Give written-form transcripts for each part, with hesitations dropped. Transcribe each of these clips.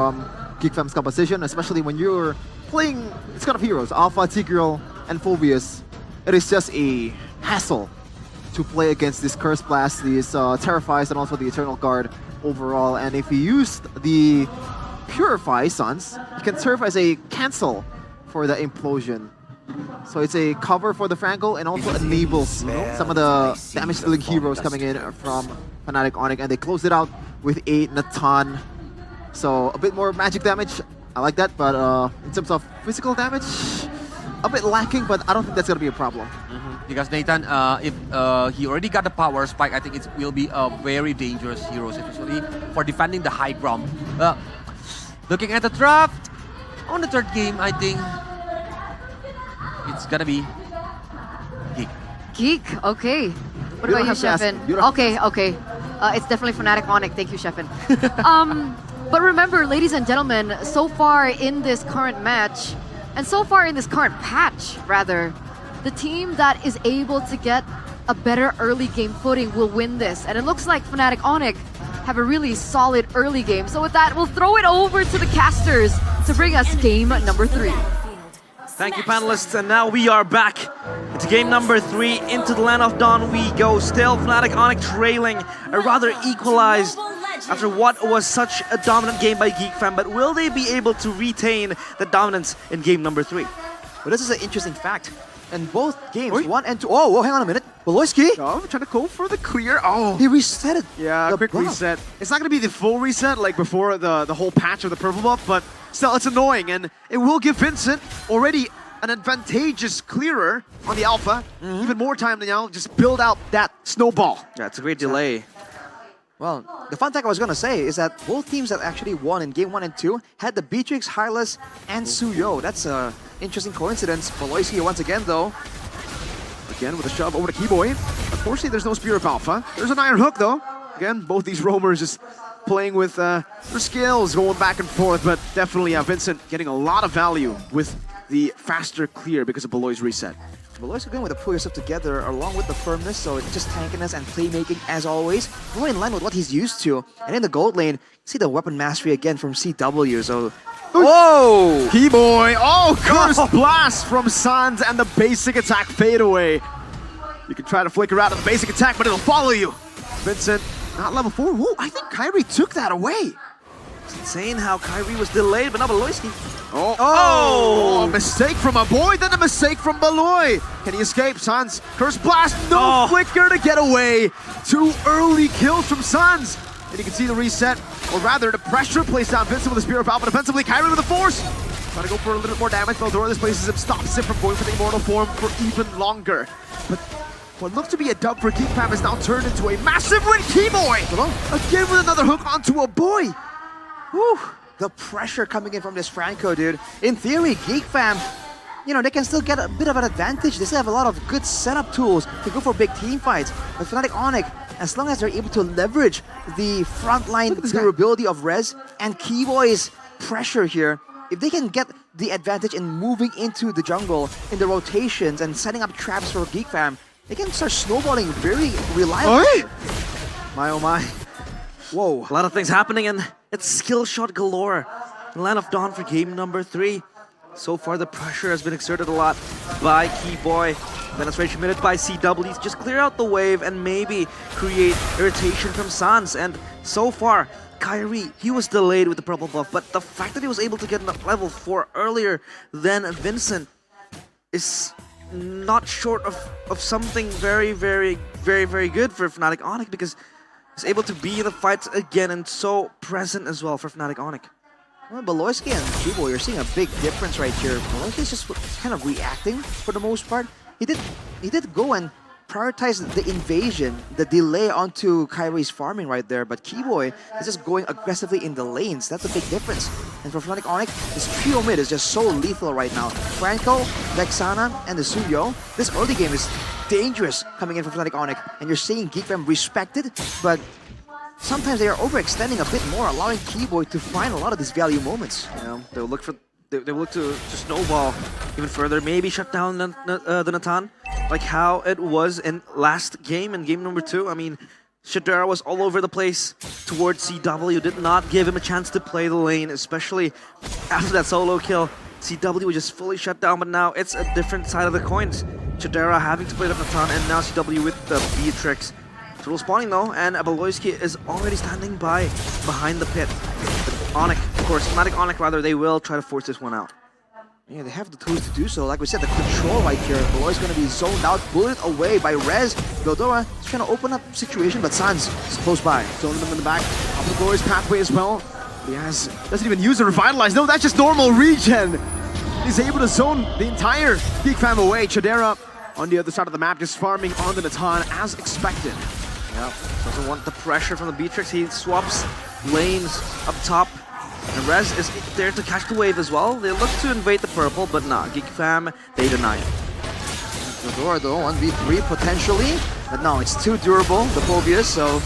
from GEEK Fam's composition, especially when you're playing this kind of heroes, Alpha, Tigreal, and Phobius. It is just a hassle to play against this Curse Blast, these Terrifies, and also the Eternal Guard overall. And if you used the Purify Suns, it can serve as a cancel for the Implosion. So it's a cover for the Franco and also enables some of the damage-dealing heroes coming in from Fnatic Onyx, and they closed it out with a Natan. So a bit more magic damage, I like that, but in terms of physical damage, a bit lacking, but I don't think that's going to be a problem. Because Nathan, if he already got the power spike, I think it will be a very dangerous hero, especially for defending the high ground. Looking at the draft, on the third game, I think it's gonna be GEEK. GEEK, okay. What You about don't you, have to ask Sheffin? him. Okay. It's definitely Fnatic Onyx. Thank you, Sheffin. But remember, ladies and gentlemen, so far in this current match, and so far in this current patch, rather, the team that is able to get a better early game footing will win this. And it looks like Fnatic Onyx have a really solid early game. So with that, we'll throw it over to the casters to bring us game number 3. Thank you, panelists, and now we are back into game number 3. Into the Land of Dawn we go. Still Fnatic Onyx trailing, or rather equalized after what was such a dominant game by GEEK Fam. But will they be able to retain the dominance in game number 3? Well, this is an interesting fact. In both games, 1 and 2. Oh, whoa, hang on a minute. Beloyski? Oh, trying to go for the clear. Oh, He reset it. yeah, The quick buff. reset. It's not going to be the full reset like before the whole patch of the purple buff, but still, it's annoying, and it will give Vincent already an advantageous clearer on the alpha. Even more time to now just build out that snowball. Yeah, it's a great delay. Well, the fun fact I was going to say is that both teams that actually won in game 1 and 2 had the Beatrix, Hylas, and Suyo. That's an interesting coincidence. Beloyski once again, though. Again with a shove over to Keyboy. Unfortunately, there's no Spear of Alpha. There's an Iron Hook, though. Again, both these roamers just playing with their skills, going back and forth, but definitely Vincent getting a lot of value with the faster clear because of Beloy's reset. Beloyski going with the pull yourself together along with the firmness, so it's just tankiness and playmaking as always. Going in line with what he's used to. And in the gold lane, see the weapon mastery again from CW, so... Whoa! Keyboy! Oh, Curse Blast from Sans and the basic attack fade away. You can try to flicker out of the basic attack, but it'll follow you. Vincent, not level 4. Whoa, I think Kyrie took that away. It's insane how Kyrie was delayed, but not Beloyski. Oh, a mistake from a boy, then a mistake from Beloy. Can he escape? Sans, Curse Blast, no flicker to get away. 2 early kills from Sans. And you can see the reset, or rather the pressure placed on Vincent with the Spear of Alpha. Defensively, Kyrie with the Force. Trying to go for a little bit more damage. Veldora displaces him, stops him from going for the Immortal Form for even longer. But what looked to be a dub for GEEK Fam is now turned into a massive win. Keyboy! Again with another hook onto a boy. Whew, the pressure coming in from this Franco, dude. In theory, GEEK Fam, you know, they can still get a bit of an advantage. They still have a lot of good setup tools to go for big team fights. But Fnatic Onyx, as long as they're able to leverage the frontline durability of Rez and Keyboy's pressure here, if they can get the advantage in moving into the jungle in the rotations and setting up traps for GEEK Fam, they can start snowballing very reliably. My oh my. Whoa. A lot of things happening, and it's skill shot galore. In Land of Dawn for game number 3. So far, the pressure has been exerted a lot by Keyboy. Penetration minute by CW. Just clear out the wave and maybe create irritation from Sans. And so far, Kyrie, he was delayed with the purple buff, but the fact that he was able to get level 4 earlier than Vincent is not short of something very good for Fnatic Onyx, because he's able to be in the fights again and so present as well for Fnatic Onyx. Well, Beloyski and Keyboy, you're seeing a big difference right here. Beloyski's just kind of reacting for the most part. He did go and prioritize the invasion, the delay onto Kyrie's farming right there, but Keyboy is just going aggressively in the lanes. That's a big difference. And for Fnatic Onyx, this trio mid is just so lethal right now. Franco, Vexana, and the Suyo. This early game is dangerous coming in from Fnatic Onyx, and you're seeing GEEK Fam respect it, but sometimes they are overextending a bit more, allowing Keyboy to find a lot of these value moments. Yeah, they'll look to snowball even further, maybe shut down the Natan, like how it was in last game, in game number 2. I mean, Shadera was all over the place towards CW, did not give him a chance to play the lane, especially after that solo kill. CW was just fully shut down, but now it's a different side of the coins. Shadera having to play the Natan, and now CW with the Beatrix. Total spawning though, and Abaloyski is already standing behind the pit. But Onyx, of course, Fnatic Onyx rather, they will try to force this one out. Yeah, they have the tools to do so. Like we said, the control right here. Beloy's going to be zoned out, bullet away by Rez. Veldora is trying to open up the situation, but Sans is close by. Zoning them in the back of the Beloy's pathway as well. He doesn't even use the Revitalize. No, that's just normal regen. He's able to zone the entire GEEK fam away. Chadera on the other side of the map, just farming on the Natan as expected. Yeah, doesn't want the pressure from the Beatrix. He swaps lanes up top. And Rez is there to catch the wave as well. They look to invade the purple, but nah, GEEK fam, they deny it. Veldora though, 1v3 potentially. But no, it's too durable, the Phobius, so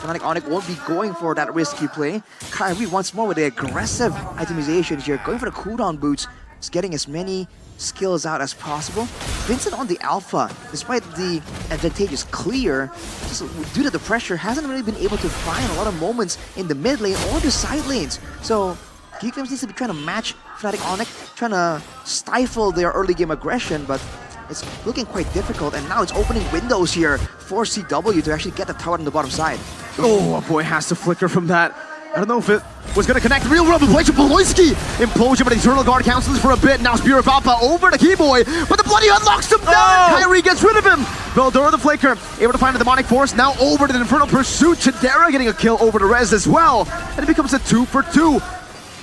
Fnatic Onyx won't be going for that risky play. Kyrie once more with the aggressive itemization here, going for the cooldown boots, just getting as many skills out as possible. Vincent on the alpha, despite the advantageous clear, just due to the pressure, hasn't really been able to find a lot of moments in the mid lane or the side lanes. So GEEK needs to be trying to match Fnatic Onyx, trying to stifle their early game aggression, but it's looking quite difficult, and now it's opening windows here for CW to actually get the tower on the bottom side. Oh, a boy has to flicker from that. I don't know if it was going to connect. Real world revelation. Beloyski implosion, but Eternal Guard cancels for a bit. Now Spear of Alpha over to Keyboy, but the Bloody unlocks him down. Kyrie gets rid of him. Veldora the Flaker able to find the Demonic Force. Now over to the Infernal Pursuit. Chadera getting a kill over to Rez as well. And it becomes a 2-for-2.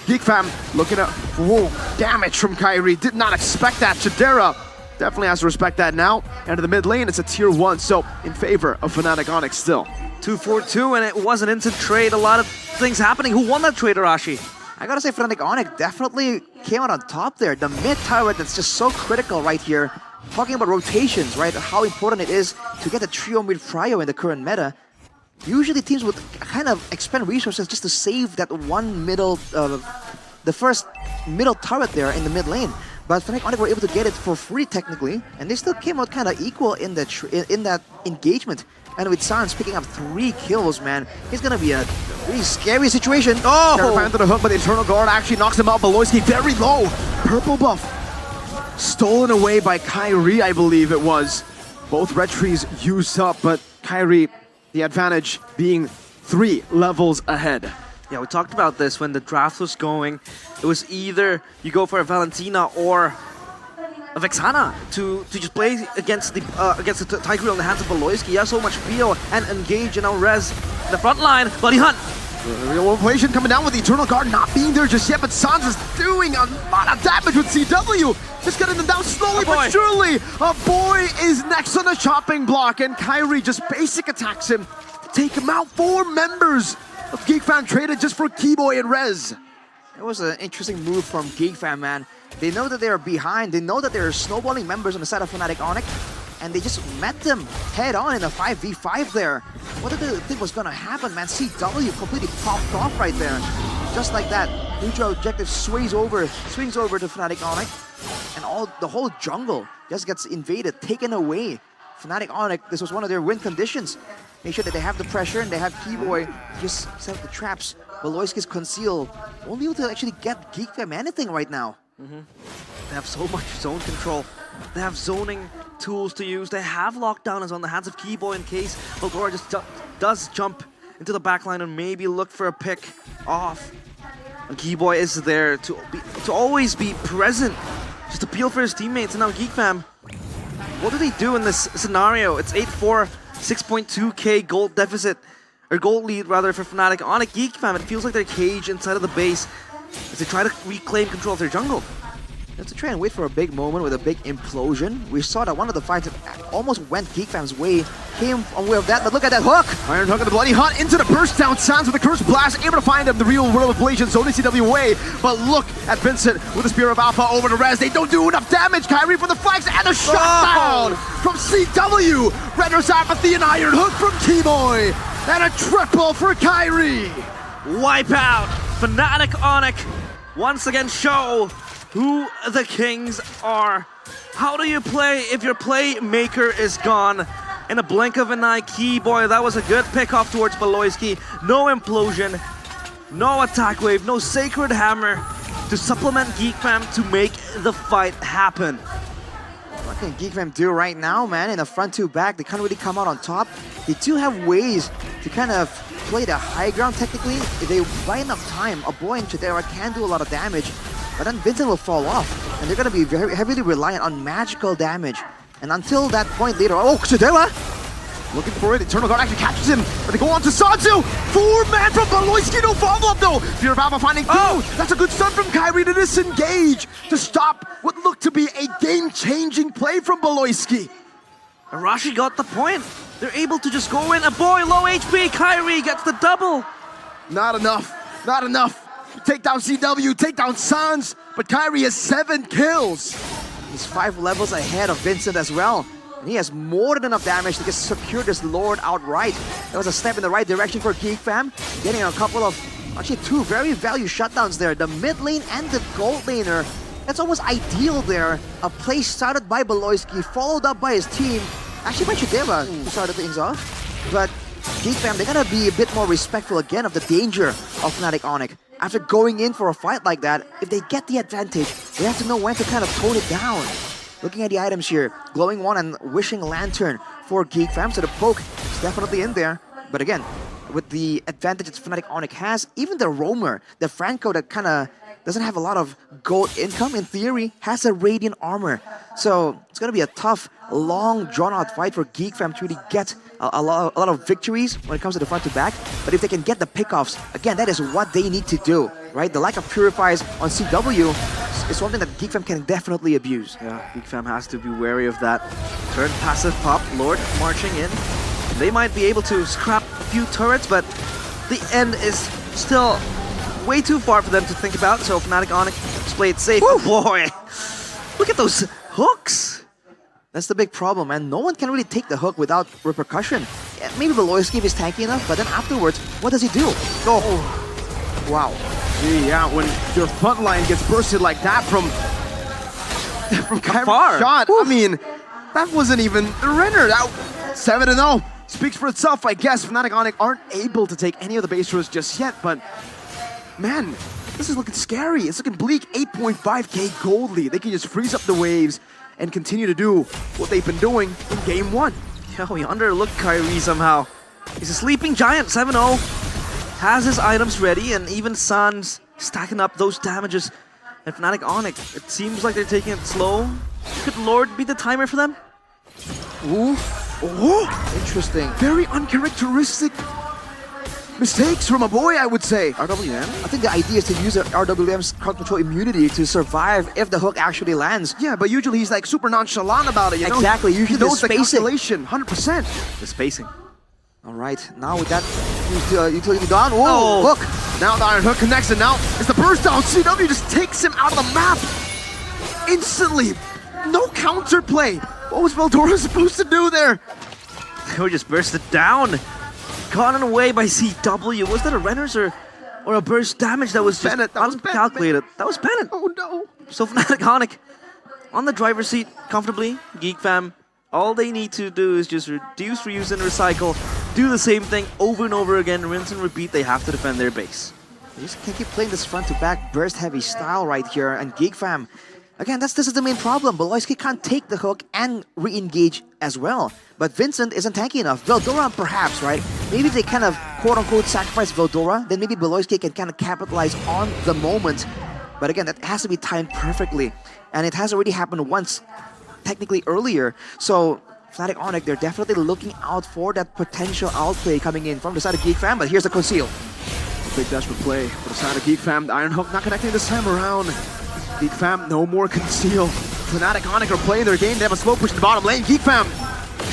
GEEK fam looking at damage from Kyrie. Did not expect that. Chadera definitely has to respect that now. And to the mid lane, it's a tier 1, so in favor of Fnatic Onyx still. 2-4-2, and it was an instant trade. A lot of things happening. Who won that trade, Arashi? I gotta say, Fnatic Onyx definitely came out on top there. The mid turret that's just so critical right here. Talking about rotations, right? How important it is to get the trio mid prio in the current meta. Usually teams would kind of expend resources just to save that one middle, the first middle turret there in the mid lane. But Fnatic Onyx were able to get it for free technically, and they still came out kind of equal in that engagement. And with Sans picking up 3 kills, man, it's gonna be a really scary situation. Oh! Terrifying to the hook, but the Eternal Guard actually knocks him out. Beloyski very low. Purple buff stolen away by Kyrie, I believe it was. Both red trees used up, but Kyrie, the advantage being 3 levels ahead. Yeah, we talked about this when the draft was going. It was either you go for a Valentina or a Vexana to just play against the Tiger on the hands of Beloyski. He has so much feel and engage, and now Rez in the front line. Bloody Hunt. The real equation coming down with the Eternal Guard not being there just yet, but Sans is doing a lot of damage with CW. Just getting them down slowly but surely. A boy is next on the chopping block, and Kyrie just basic attacks him to take him out. 4 members of GEEK fam traded just for Keyboy and Rez. It was an interesting move from GEEK fam, man. They know that they are behind. They know that there are snowballing members on the side of Fnatic Onyx, and they just met them head on in a 5v5 there. What did they think was gonna happen, man? CW completely popped off right there. Just like that, neutral objective swings over to Fnatic Onyx, and the whole jungle just gets invaded, taken away. Fnatic Onyx, this was one of their win conditions. Make sure that they have the pressure and they have Keyboy just set up the traps. Beloyski's conceal. Won't be able to actually get GEEK fam anything right now. They have so much zone control. They have zoning tools to use. They have lockdown on the hands of Keyboy in case Veldora just does jump into the backline and maybe look for a pick off. And Keyboy is there to always be present, just appeal for his teammates. And now GEEK fam, what do they do in this scenario? It's 8-4, 6.2k gold deficit, or gold lead rather, for Fnatic. On a GEEK fam, it feels like they're caged inside of the base as they try to reclaim control of their jungle. They have to try and wait for a big moment with a big implosion. We saw that one of the fights that almost went GEEK fam's way came on way of that, but look at that hook! Iron Hook of the Bloody Hunt into the burst down. Sans with the Curse Blast, able to find him. The real world ablation, zoning CW away. But look at Vincent with the Spear of Alpha over to Rez. They don't do enough damage. Kyrie for the flags and a shutdown from CW. Render's Apathy and Iron Hook from Keyboy. And a triple for Kyrie. Wipe out. Fnatic Onyx once again show who the kings are. How do you play if your playmaker is gone? in a blink of an eye. Keyboy, that was a good pick off towards Baloyski. No implosion, no attack wave, no sacred hammer to supplement GEEK Fam to make the fight happen. What can GEEK Fam do right now, man? In a front to back, they can't really come out on top. They do have ways to kind of play the high ground technically. If they buy enough time, a boy in Chidera can do a lot of damage, but then Vincent will fall off, and they're going to be very heavily reliant on magical damage. And until that point later, oh, Chidera! Looking for it, Eternal Guard actually catches him, but they go on to Sanzu! 4-man from Baloyski, no follow-up though! Fear of Alpha finding two! That's a good start from Kyrie to disengage, to stop what looked to be a game-changing play from Baloyski. Arashi got the point. They're able to just go in. A boy, low HP, Kyrie gets the double. Not enough, not enough. Take down CW, take down Sans, but Kyrie has 7 kills. He's 5 levels ahead of Vincent as well. And he has more than enough damage to just secure this Lord outright. That was a step in the right direction for GEEK Fam. Getting a couple of, actually 2 very value shutdowns there. The mid lane and the gold laner. That's almost ideal there. A play started by Baloyski, followed up by his team. Actually by Chidera, who started things off. But GEEK Fam, they gotta be a bit more respectful again of the danger of Fnatic Onyx. After going in for a fight like that, if they get the advantage, they have to know when to kind of tone it down. Looking at the items here, Glowing One and Wishing Lantern for GEEK Fam, so the poke is definitely in there. But again, with the advantage that Fnatic Onyx has, even the Roamer, the Franco that kind of doesn't have a lot of gold income, in theory, has a Radiant Armor. So it's going to be a tough, long, drawn-out fight for GEEK Fam to really get a lot of victories when it comes to the front to back. But if they can get the pickoffs, again, that is what they need to do, right? The lack of purifies on CW is something that GEEK Fam can definitely abuse. Yeah, GEEK Fam has to be wary of that. Turn passive pop, Lord marching in. They might be able to scrap a few turrets, but the end is still way too far for them to think about. So Fnatic Onyx just play it safe. Oh boy! Look at those hooks! That's the big problem, man. No one can really take the hook without repercussion. Yeah, maybe Baloyski is tanky enough, but then afterwards, what does he do? Oh, wow. Gee, yeah, when your front line gets bursted like that from Kyrie's far. shot, I mean, that wasn't even the renner. That 7-0 speaks for itself, I guess. Fnatic Onyx aren't able to take any of the base rows just yet, but man, this is looking scary. It's looking bleak. 8.5k gold lead. They can just freeze up the waves and continue to do what they've been doing in game 1. Yo, we underlooked Kyrie somehow. He's a sleeping giant, 7-0. Has his items ready, and even Sans stacking up those damages. And Fnatic Onyx, it seems like they're taking it slow. Could Lord be the timer for them? Ooh. Oh, Interesting. very uncharacteristic mistakes from a boy, I would say. RWM? I think the idea is to use RWM's crowd control immunity to survive if the hook actually lands. Yeah, but usually he's like super nonchalant about it, you know? Exactly, usually he knows the the spacing. calculation, 100%. The spacing. All right, now with that utility down, whoa, hook. Now the Iron Hook connects, and now it's the burst down. CW just takes him out of the map instantly. No counterplay. What was Veldora supposed to do there? They were just bursted down. Gotten away by CW. Was that a Renners or a burst damage that was just Bennett, that was uncalculated? That was Bennett. Oh no. So Fnatic Onyx on the driver's seat comfortably. GEEK Fam, all they need to do is just reduce, reuse, and recycle. Do the same thing over and over again, rinse and repeat. They have to defend their base. You just can't keep playing this front-to-back burst-heavy style right here, and GEEK Fam, again, this is the main problem. Baloyski can't take the hook and re-engage as well. But Vincent isn't tanky enough. Veldora perhaps, right? Maybe they kind of quote-unquote sacrifice Veldora, then maybe Baloyski can kind of capitalize on the moment. But again, that has to be timed perfectly. And it has already happened once, technically earlier. So Fnatic Onyx, they're definitely looking out for that potential outplay coming in from the side of GEEK Fam, but here's the conceal. Big desperate play for the side of GEEK Fam. The Iron Hook not connecting this time around. GEEK Fam, no more conceal. Fnatic Onyx are playing their game. They have a slow push in the bottom lane. GEEK Fam,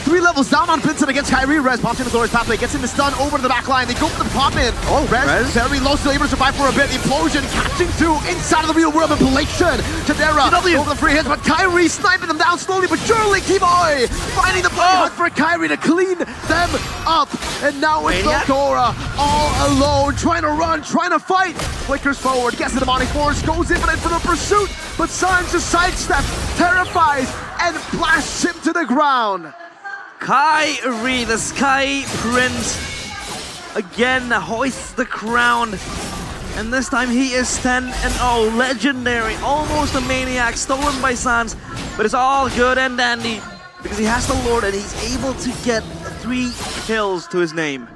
3 levels down on Vincent against Kyrie. Rez pops in the Glorious Pathway, gets him to stun over to the back line. They go for the pop in. Oh, Rez very low, still able to survive for a bit. Implosion catching through inside of the real world. Impalation. Chidera over the free hits, but Kyrie sniping them down slowly but surely. Keyboy finding the play hunt for Kyrie to clean them up. And now it's Veldora all alone, trying to run, trying to fight. Flickers forward, gets the demonic force, goes in for the pursuit, but Sans just sidesteps, terrifies, and blasts him to the ground. Kyrie, the Sky Prince, again hoists the crown. And this time he is 10-0, legendary, almost a maniac, stolen by Sans. But it's all good and dandy because he has the Lord and he's able to get 3 kills to his name.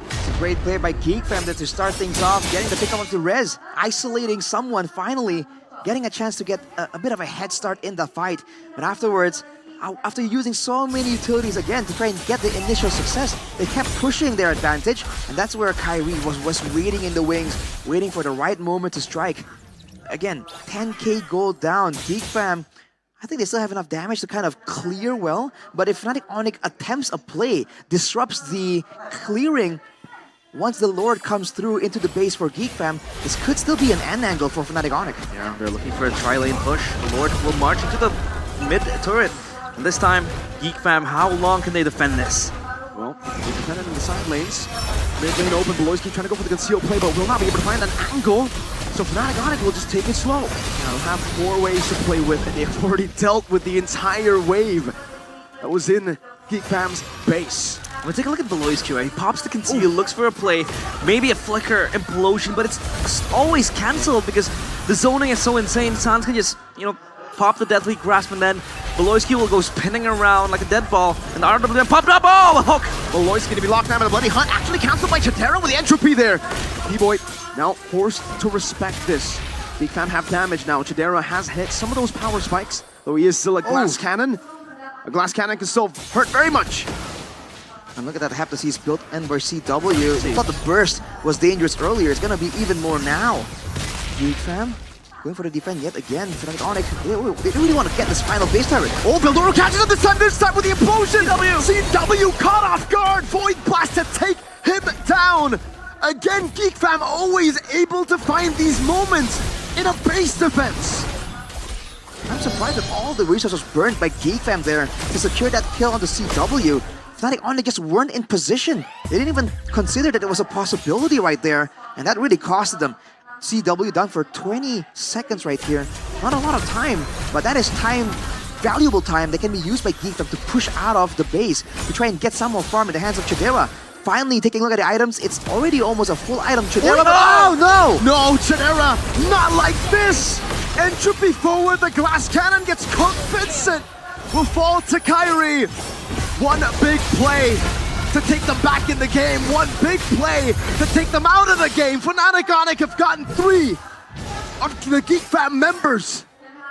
It's a great play by GEEK fam there to start things off, getting the pick up onto Rez, isolating someone, finally getting a chance to get a bit of a head start in the fight. But afterwards, after using so many utilities again to try and get the initial success, they kept pushing their advantage, and that's where Kyrie was waiting in the wings, waiting for the right moment to strike. Again, 10k gold down. GEEK fam, I think they still have enough damage to kind of clear well, but if Fnatic Onyx attempts a play, disrupts the clearing, once the Lord comes through into the base for GEEK fam, this could still be an end angle for Fnatic Onyx. Yeah, they're looking for a tri-lane push. The Lord will march into the mid turret. And this time, GEEK fam, how long can they defend this? Well, they defended in the side lanes. Mid lane open, Belois keep trying to go for the concealed play, but will not be able to find an angle. So Fnatic Onyx will just take it slow. They'll have 4 waves to play with, and they've already dealt with the entire wave that was in GEEK fam's base. Well, take a look at Belois Q. He pops the conceal, looks for a play, maybe a flicker, implosion, but it's always cancelled because the zoning is so insane. Sans can just, pop the Deadly Grasp, and then Beloisky will go spinning around like a dead ball, and the RWM popped up. Oh, the hook! Beloisky going to be locked down by the Bloody Hunt, actually cancelled by Chatera with the entropy there. B-Boy now forced to respect this. GEEK fam have damage now. Chidera has hit some of those power spikes, though he is still a glass cannon. A glass cannon can still hurt very much. And look at that Heptasis built in by CW. I thought the burst was dangerous earlier. It's gonna be even more now. GEEK fam going for the defense yet again. Fnatic Onyx, they really want to get this final base turret. Oh, Veldoro catches him this time with the implosion! CW caught off guard! Void Blast to take him down! Again, GEEK fam always able to find these moments in a base defense. I'm surprised that all the resources burned by GEEK fam there to secure that kill on the CW. Fnatic Onyx just weren't in position. They didn't even consider that it was a possibility right there, and that really costed them. CW down for 20 seconds right here. Not a lot of time, but that is time, valuable time that can be used by GEEK fam to push out of the base to try and get some more farm in the hands of Chidera. Finally, taking a look at the items, it's already almost a full item. Chidera, oh no! No, Chidera, not like this! Entropy forward, the glass cannon gets cooked. Vincent will fall to Kyrie. One big play to take them back in the game. One big play to take them out of the game. Fnatic Onyx have gotten 3 of the GEEK fam members.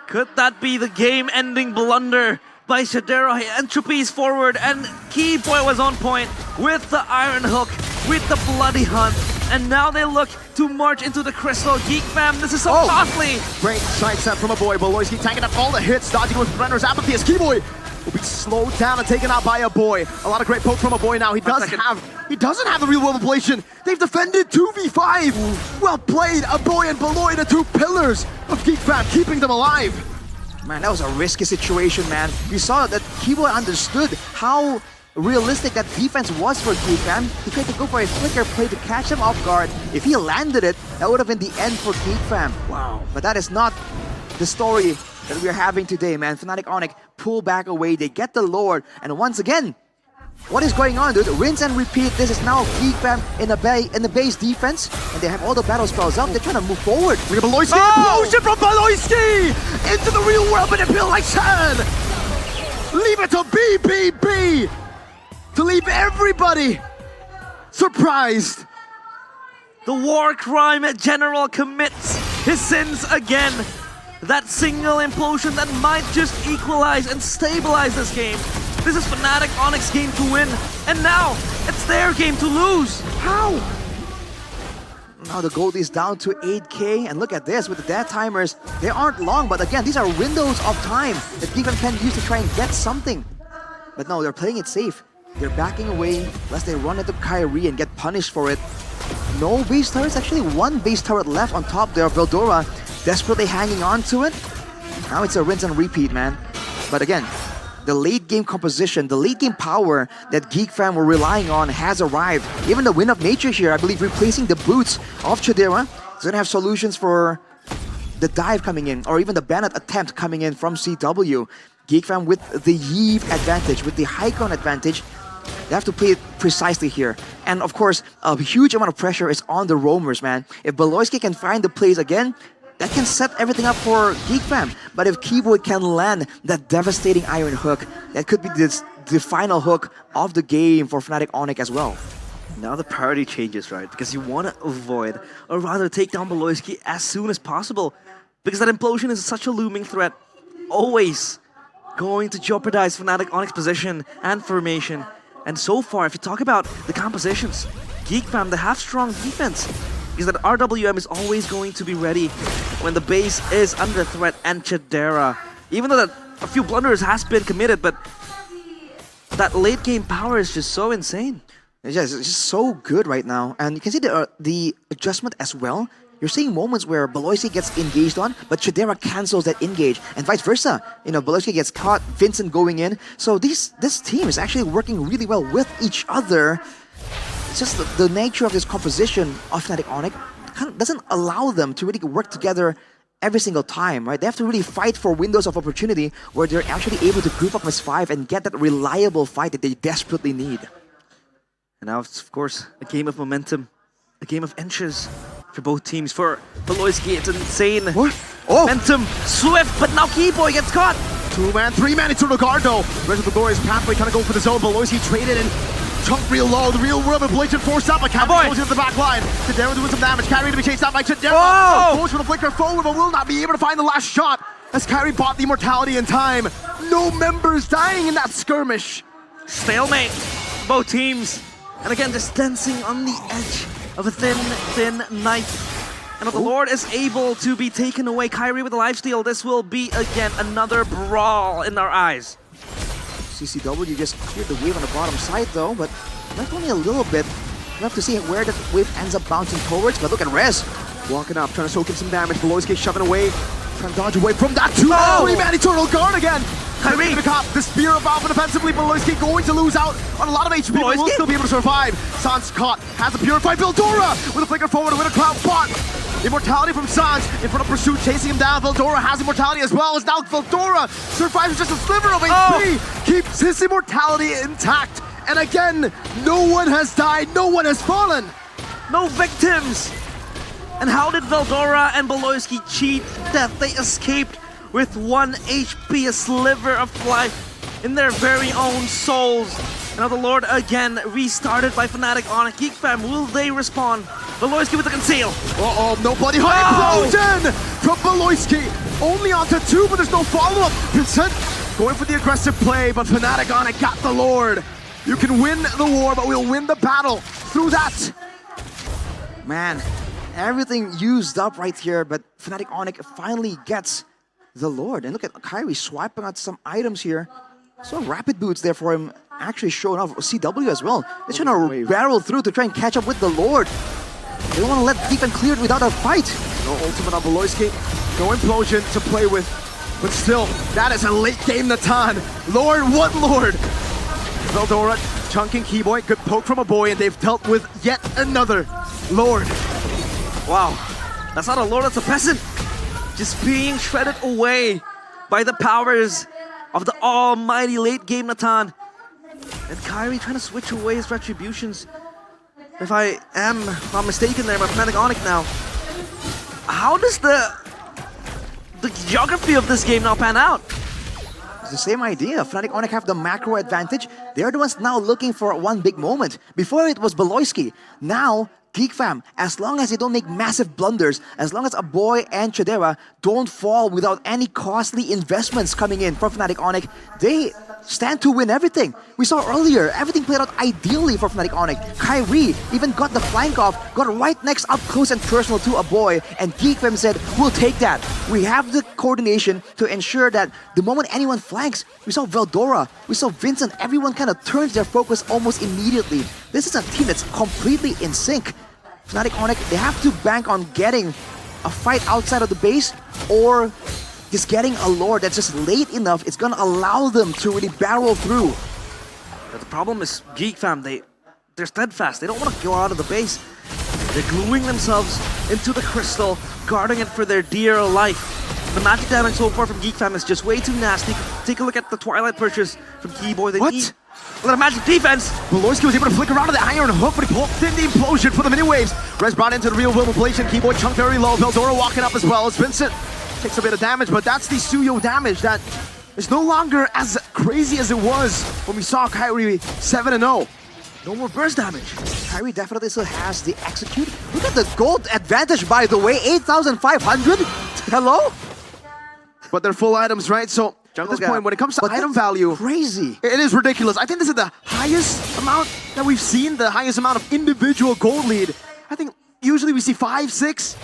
Could that be the game-ending blunder by Shadera? Entropy's forward, and Keyboy was on point with the Iron Hook, with the Bloody Hunt, and now they look to march into the Crystal. GEEK fam, this is so costly. Great sidestep from a boy. Beloisky tanking up all the hits, dodging with Brenner's apathy as Keyboy will be slowed down and taken out by a boy. A lot of great poke from a boy now. He doesn't have the real world ablation. They've defended 2v5. Well played, a boy and Beloy, the 2 pillars of GEEK fam, keeping them alive. Man, that was a risky situation, man. We saw that Keyboy understood how realistic that defense was for GEEK fam. He tried to go for a flicker play to catch him off guard. If he landed it, that would have been the end for GEEK fam. Wow. But that is not the story that we're having today, man. Fnatic Onyx pull back away, they get the Lord, and once again, what is going on, dude? Rinse and repeat. This is now GEEK fam in the base defense, and they have all the battle spells up. They're trying to move forward. We have Beloisky, implosion from Beloisky into the real world manipulation. Leave it to BBB to leave everybody surprised. The war crime general commits his sins again. That single implosion that might just equalize and stabilize this game. This is Fnatic Onyx's game to win, and now it's their game to lose. How? Now the gold is down to 8k, and look at this with the death timers. They aren't long, but again, these are windows of time that GEEK fam can use to try and get something. But no, they're playing it safe. They're backing away lest they run into Kyrie and get punished for it. No base turrets, actually 1 base turret left on top there. Veldora desperately hanging on to it. Now it's a rinse and repeat, man. But again, the late game composition, the late game power that GEEK fam were relying on has arrived. Even the Wind of Nature here, I believe, replacing the boots of Chidera, is going to have solutions for the dive coming in, or even the Bennett attempt coming in from CW. GEEK fam with the Yeeve advantage, with the high ground advantage. They have to play it precisely here. And of course, a huge amount of pressure is on the roamers, man. If Beloyski can find the plays again, that can set everything up for GEEK fam. But if Keyboy can land that devastating Iron Hook, that could be the final hook of the game for Fnatic Onyx as well. Now the priority changes, right? Because you want to avoid, or rather take down Beloyski as soon as possible. Because that implosion is such a looming threat. Always going to jeopardize Fnatic Onyx position and formation. And so far, if you talk about the compositions, GEEK fam, they have strong defense. Because that RWM is always going to be ready when the base is under threat, and Chidera. Even though that a few blunders has been committed, but that late game power is just so insane. It's just so good right now. And you can see the adjustment as well. You're seeing moments where Beloyski gets engaged on, but Chidera cancels that engage, and vice versa. You know, Beloyski gets caught, Vincent going in. So this team is actually working really well with each other. It's just the nature of this composition of Fnatic Onyx kind of doesn't allow them to really work together every single time, right? They have to really fight for windows of opportunity where they're actually able to group up as 5 and get that reliable fight that they desperately need. And now it's, of course, a game of momentum, a game of inches for both teams. For Beloyski, it's insane momentum, swift, but now Keyboy gets caught. 2-man, 3-man into the guard though. Rest of the glorious pathway trying to go for the zone. Beloyski traded in. Chunk real low, the real world of blatant force up, but Kyrie goes into the back line. Chidera doing some damage, Kyrie to be chased out by Chidera. Goes for the flicker forward, but will not be able to find the last shot as Kyrie bought the immortality in time. No members dying in that skirmish. Stalemate, both teams. And again, just dancing on the edge of a thin knife. And if the Lord is able to be taken away, Kyrie with the lifesteal, this will be, again, another brawl in our eyes. CCW just cleared the wave on the bottom side though, but not only a little bit. We have to see where the wave ends up bouncing towards, but look at Rez. Walking up, trying to soak in some damage. Beloyski shoving away, trying to dodge away from that 2-3-man eternal guard again. Kyrie the cop, the spear of Alpha defensively. Beloyski going to lose out on a lot of HP, but will still be able to survive. Sans caught, has a purified Veldora with a flicker forward with a cloud bot. Immortality from Sans in front of Pursuit, chasing him down. Veldora has immortality as well, as now Veldora survives with just a sliver of HP, keeps his immortality intact. And again, no one has died, no one has fallen. No victims. And how did Veldora and Beloyski cheat death? They escaped with 1 HP, a sliver of life in their very own souls. Now the Lord again restarted by Fnatic Onyx. GEEK fam, will they respawn? Beloyski with the conceal. No bloody high explosion from Beloyski. Only onto 2, but there's no follow-up. Vincent going for the aggressive play, but Fnatic Onyx got the Lord. You can win the war, but we'll win the battle through that. Man, everything used up right here, but Fnatic Onyx finally gets the Lord. And look at Kyrie swiping out some items here. So rapid boots there for him actually showing off. CW as well. They're trying to barrel through to try and catch up with the Lord. They don't want to let defense clear it without a fight. No ultimate on Beloyski. No implosion to play with. But still, that is a late game Natan. Lord, what Lord? Veldora chunking Keyboy. Good poke from a boy, and they've dealt with yet another Lord. Wow. That's not a Lord, that's a peasant. Just being shredded away by the powers of the almighty late game Natan. And Kyrie trying to switch away his retributions. If I am not mistaken there, by Fnatic Onyx now. How does the geography of this game now pan out? It's the same idea. Fnatic Onyx have the macro advantage. They're the ones now looking for one big moment. Before it was Beloyski. Now, GEEK fam, as long as they don't make massive blunders, as long as a boy and Chidera don't fall without any costly investments coming in from Fnatic Onyx, they stand to win everything. We saw earlier, everything played out ideally for Fnatic Onyx. Kyrie even got the flank off, got right next up close and personal to a boy, and GEEK fam said, we'll take that. We have the coordination to ensure that the moment anyone flanks, we saw Veldora, we saw Vincent, everyone kind of turns their focus almost immediately. This is a team that's completely in sync. Fnatic Onyx, they have to bank on getting a fight outside of the base or just getting a Lord that's just late enough. It's going to allow them to really barrel through. But the problem is GEEK fam, they're steadfast. They don't want to go out of the base. They're gluing themselves into the crystal, guarding it for their dear life. The magic damage so far from GEEK Fam is just way too nasty. Take a look at the Twilight purchase from Keyboy. They What? need a lot of magic defense. Beloyski was able to flick around to the iron hook, but he pulled in the implosion for the mini waves. Rez brought into the real world population. Keyboy chunked very low. Veldora walking up as well as Vincent takes a bit of damage, but that's the Suyo damage that is no longer as crazy as it was when we saw Kyrie 7-0. No more burst damage. Kyrie definitely still has the execute. Look at the gold advantage, by the way, 8,500. Hello? But they're full items, right? So at this point, when it comes to But item that's value, crazy. it is ridiculous. I think this is the highest amount that we've seen, the highest amount of individual gold lead. I think usually we see 5, 6,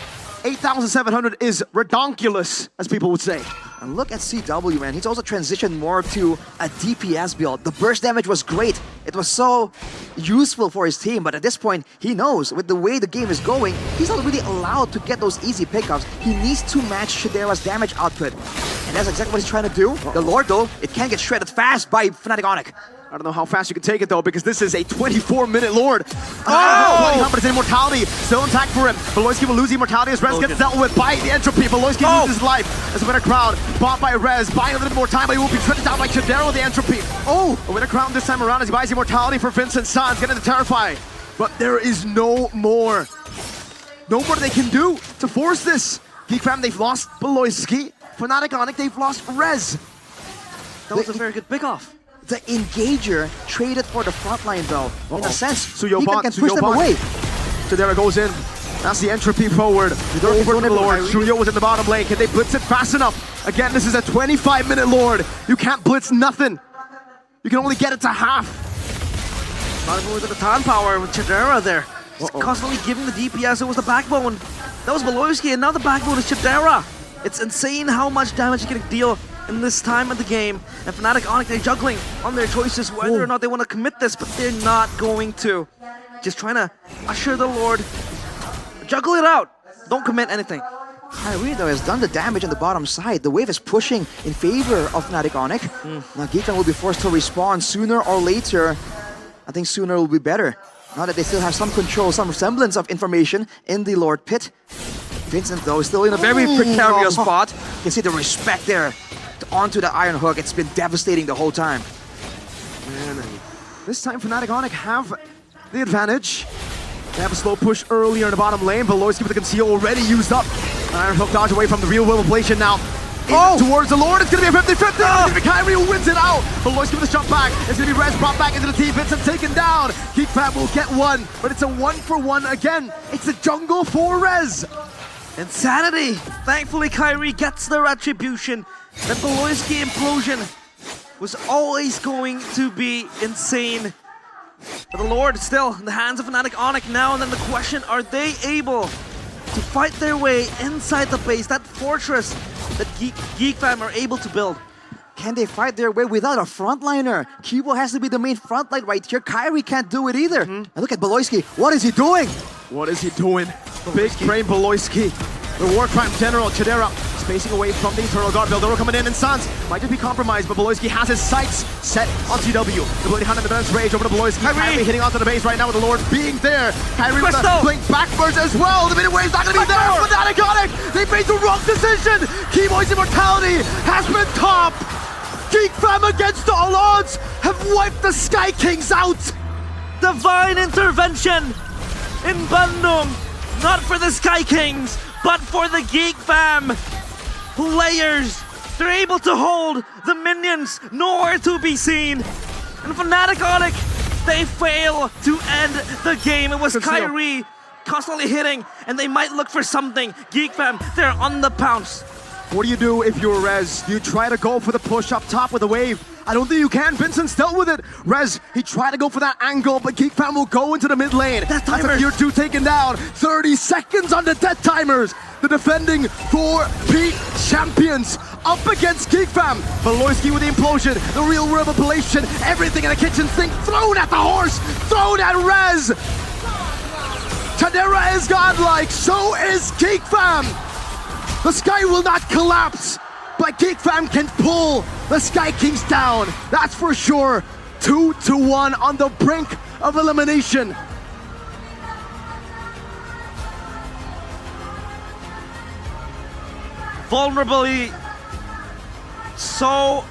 8,700 is redonkulous, as people would say. And look at CW, man. He's also transitioned more to a DPS build. The burst damage was great. It was so useful for his team, but at this point, he knows with the way the game is going, he's not really allowed to get those easy pickups. He needs to match Shadera's damage output. And that's exactly what he's trying to do. The Lord, though, it can get shredded fast by Fnatic Onyx. I don't know how fast you can take it though, because this is a 24-minute Lord. Oh! But it's immortality still intact for him. Beloyski will lose immortality as Rez gets dealt with by the entropy. Beloyski loses life as a winner crown bought by Rez, buying a little bit more time, but he will be shredded down by Chidera with the entropy. Oh, a winner crown this time around as he buys immortality for Vincent Sans, getting the Terrify. But there is no more they can do to force this. GEEK Fam, they've lost Beloyski. Fnatic Onyx, they've lost Rez. That was a very good pickoff. The Engager traded for the frontline, though. In a sense, Suyo he bot, can push Suyo them bot. away. Chidera goes in. That's the entropy forward. Over to the Lord. Shuyo was in the bottom lane. Can they blitz it fast enough? Again, this is a 25-minute Lord. You can't blitz nothing. You can only get it to half. Not even with the Tan power with Chidera there. He's constantly giving the DPS. It was the backbone. That was Beloyski, and now the backbone is Chidera. It's insane how much damage he can deal in this time of the game. And Fnatic Onyx, they're juggling on their choices whether or not they want to commit this, but they're not going to. Just trying to usher the Lord. Juggle it out. Don't commit anything. Kyrie, though, has done the damage on the bottom side. The wave is pushing in favor of Fnatic Onyx. Now, GEEK Fam will be forced to respawn sooner or later. I think sooner will be better. Now that they still have some control, some semblance of information in the Lord Pit. Vincent, though, is still in a very precarious spot. You can see the respect there onto the Iron Hook. It's been devastating the whole time. Man, this time Fnatic Onyx have the advantage. They have a slow push earlier in the bottom lane. Beloyski with the conceal already used up. Iron Hook dodge away from the real world ablation now. Towards the Lord, it's gonna be a 50-50. It's gonna be Kyrie who wins it out. Beloyski with a jump back. It's gonna be Rez brought back into the team. Vincent taken down. GEEK Fam will get one, but it's a 1-for-1 again. It's a jungle for Rez. Insanity! Thankfully, Kyrie gets the retribution. That Beloyski implosion was always going to be insane. But the Lord still in the hands of Fnatic Onyx now, and then the question, are they able to fight their way inside the base, that fortress that GEEK Fam are able to build? Can they fight their way without a frontliner? Kibo has to be the main frontline right here. Kyrie can't do it either. And look at Beloyski. What is he doing? What is he doing? Big brain Beloyski. The War Crime General, Chidera, spacing away from the Eternal God. Veldora coming in, and Sans might just be compromised, but Beloyski has his sights set on CW. The Bloody Hand in the Balance Rage over to Beloyski. Kyrie hitting onto the base right now with the Lord being there. Kyrie with the blink backwards as well. The minute wave's not going to be there. Fnatic Onyx, they made the wrong decision. Keyboy's immortality has been top. GEEK Fam against all odds have wiped the Sky Kings out. Divine intervention in Bandung, not for the Sky Kings, but for the GEEK Fam players. They're able to hold the minions, nowhere to be seen. And Fnatic Onyx, they fail to end the game. It was Kyrie constantly hitting, and they might look for something. GEEK Fam, they're on the pounce. What do you do if you're Rez? Do you try to go for the push up top with a wave? I don't think you can. Vincent's dealt with it. Rez, he tried to go for that angle, but GEEK Fam will go into the mid lane. That's a tier 2 taken down. 30 seconds on the death timers. The defending 4P champions up against GEEK Fam. Beloyski with the implosion, the real world appellation, everything in the kitchen sink thrown at the horse, thrown at Rez. Chidera is godlike, so is GEEK Fam. The sky will not collapse, but GEEK Fam can pull the Sky Kings down. That's for sure. 2-1 on the brink of elimination. vulnerability so